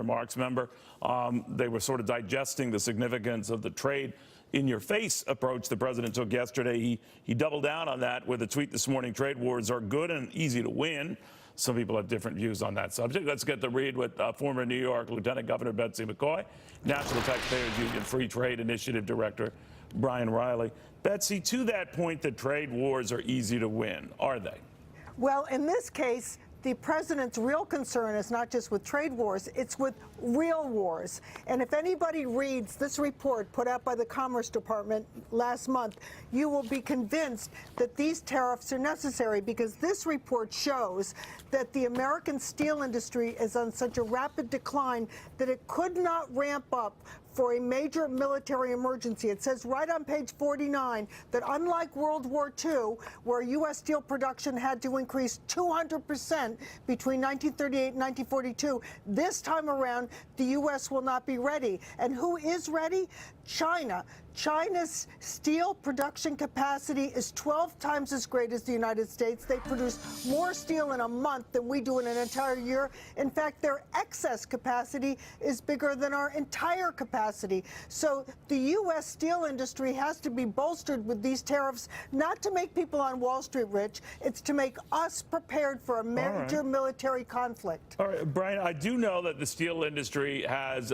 remarks. Remember, they were sort of digesting the significance of the trade in your face approach the president took yesterday. He doubled down on that with a tweet this morning. Trade wars are good and easy to win. Some people have different views on that subject. Let's get the read with former New York Lieutenant Governor Betsy McCoy, National Taxpayers Union Free Trade Initiative Director Bryan Riley. Betsy, to that point that trade wars are easy to win, are they? Well, in this case, the president's real concern is not just with trade wars, it's with real wars. And if anybody reads this report put out by the Commerce Department last month, you will be convinced that these tariffs are necessary, because this report shows that the American steel industry is on such a rapid decline that it could not ramp up for a major military emergency. It says right on page 49 that unlike World War II, where U.S. steel production had to increase 200% between 1938 and 1942, this time around, the U.S. will not be ready. And who is ready? China. China's steel production capacity is 12 times as great as the United States. They produce more steel in a month than we do in an entire year. In fact, their excess capacity is bigger than our entire capacity. So the U.S. steel industry has to be bolstered with these tariffs, not to make people on Wall Street rich. It's to make us prepared for a major military conflict. All right, Bryan, I do know that the steel industry has,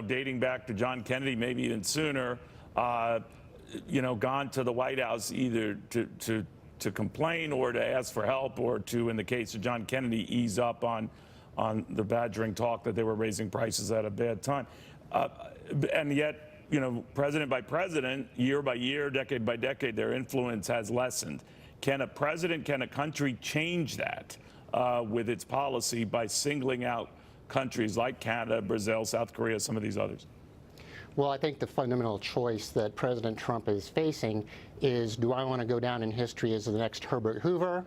dating back to John Kennedy, maybe even sooner, gone to the White House either to complain or to ask for help, or to, in the case of John Kennedy, ease up on the badgering talk that they were raising prices at a bad time. And yet, president by president, year by year, decade by decade, their influence has lessened. Can a president, can a country change that with its policy by singling out countries like Canada, Brazil, South Korea, some of these others? Well, I think the fundamental choice that President Trump is facing is, do I want to go down in history as the next Herbert Hoover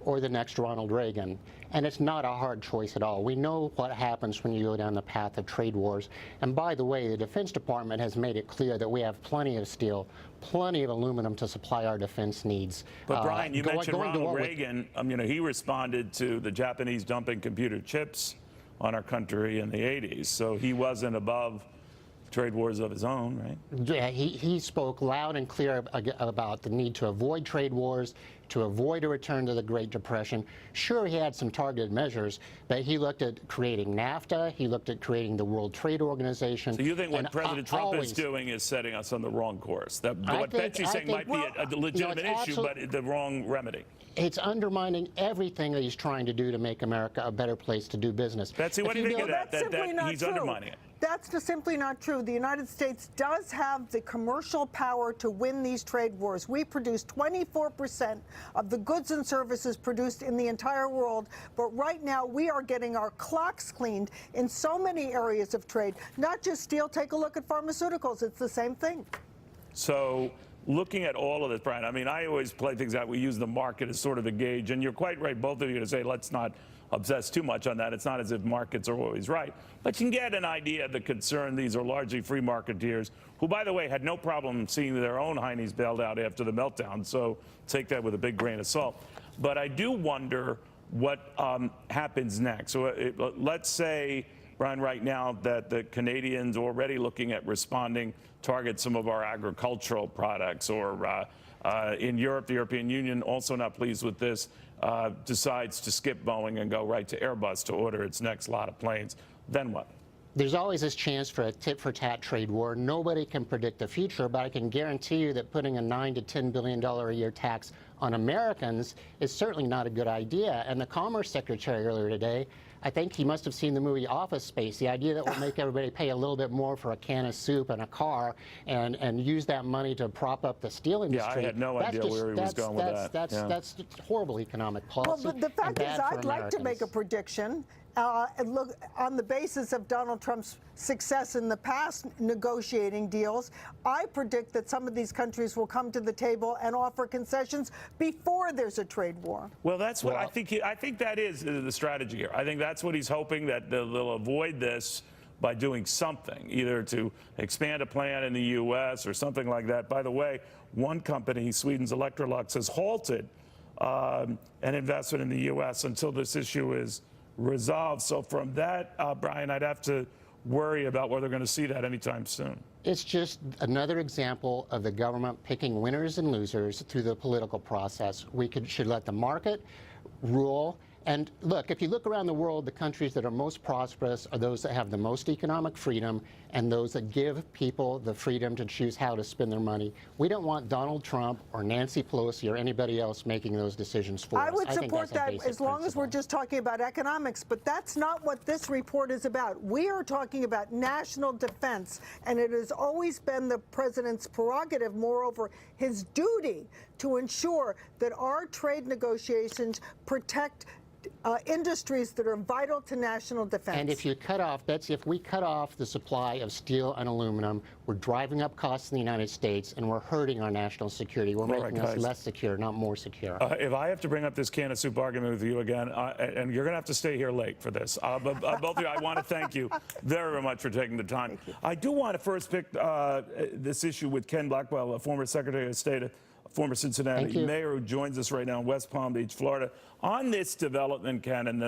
or the next Ronald Reagan? And it's not a hard choice at all. We know what happens when you go down the path of trade wars. And by the way, the Defense Department has made it clear that we have plenty of steel, plenty of aluminum to supply our defense needs. But Bryan, you mentioned Ronald Reagan. He responded to the Japanese dumping computer chips on our country in the 80s. So he wasn't above trade wars of his own, right? Yeah, he spoke loud and clear about the need to avoid trade wars, to avoid a return to the Great Depression. Sure, he had some targeted measures, but he looked at creating NAFTA, he looked at creating the World Trade Organization. So you think what President Trump is doing is setting us on the wrong course? What Betsy's saying might be a legitimate issue, but the wrong remedy. It's undermining everything that he's trying to do to make America a better place to do business. Betsy, what do you think of that? That he's undermining it? That's just simply not true. The United States does have the commercial power to win these trade wars. We produce 24% of the goods and services produced in the entire world, but right now we are getting our clocks cleaned in so many areas of trade, not just steel. Take a look at pharmaceuticals. It's the same thing. So looking at all of this, Bryan, I always play things out. We use the market as sort of a gauge, and you're quite right, both of you, to say let's not obsess too much on that. It's not as if markets are always right, but you can get an idea of the concern. These are largely free marketeers who, by the way, had no problem seeing their own heinies bailed out after the meltdown, so take that with a big grain of salt. But I do wonder what happens next. So let's say, Bryan, right now that the Canadians already looking at responding, target some of our agricultural products, or in Europe, the European Union, also not pleased with this, decides to skip Boeing and go right to Airbus to order its next lot of planes. Then what? There's always this chance for a tit-for-tat trade war. Nobody can predict the future, but I can guarantee you that putting a $9 to $10 billion a year tax on Americans is certainly not a good idea. And the Commerce Secretary earlier today, I think he must have seen the movie Office Space, the idea that we'll make everybody pay a little bit more for a can of soup and a car, and use that money to prop up the steel industry. Yeah, I had no idea where he was going with that. That's horrible economic policy. Well, but the fact is, I'd like to make a prediction. And look, on the basis of Donald Trump's success in the past negotiating deals, I predict that some of these countries will come to the table and offer concessions before there's a trade war. Well, that's what I think. I think that is the strategy here. I think that's what he's hoping, that they'll avoid this by doing something, either to expand a plant in the U.S. or something like that. By the way, one company, Sweden's Electrolux, has halted an investment in the U.S. until this issue is resolved. So from that, Bryan, I'd have to worry about whether we're going to see that anytime soon. It's just another example of the government picking winners and losers through the political process. We should let the market rule. And look, if you look around the world, the countries that are most prosperous are those that have the most economic freedom and those that give people the freedom to choose how to spend their money. We don't want Donald Trump or Nancy Pelosi or anybody else making those decisions for us. I would think support that's a that basic as long as we're principle. just talking about economics, but that's not what this report is about. We are talking about national defense, and it has always been the president's prerogative, moreover, his duty to ensure that our trade negotiations protect industries that are vital to national defense. And if you cut off, Betsy, if we cut off the supply of steel and aluminum, we're driving up costs in the United States and we're hurting our national security. We're making us less secure, not more secure. If I have to bring up this can of soup argument with you again, and you're going to have to stay here late for this, but both of you, I want to thank you very much for taking the time. I do want to first pick this issue with Ken Blackwell, a former Secretary of State, former Cincinnati mayor who joins us right now in West Palm Beach, Florida, on this development, Ken, and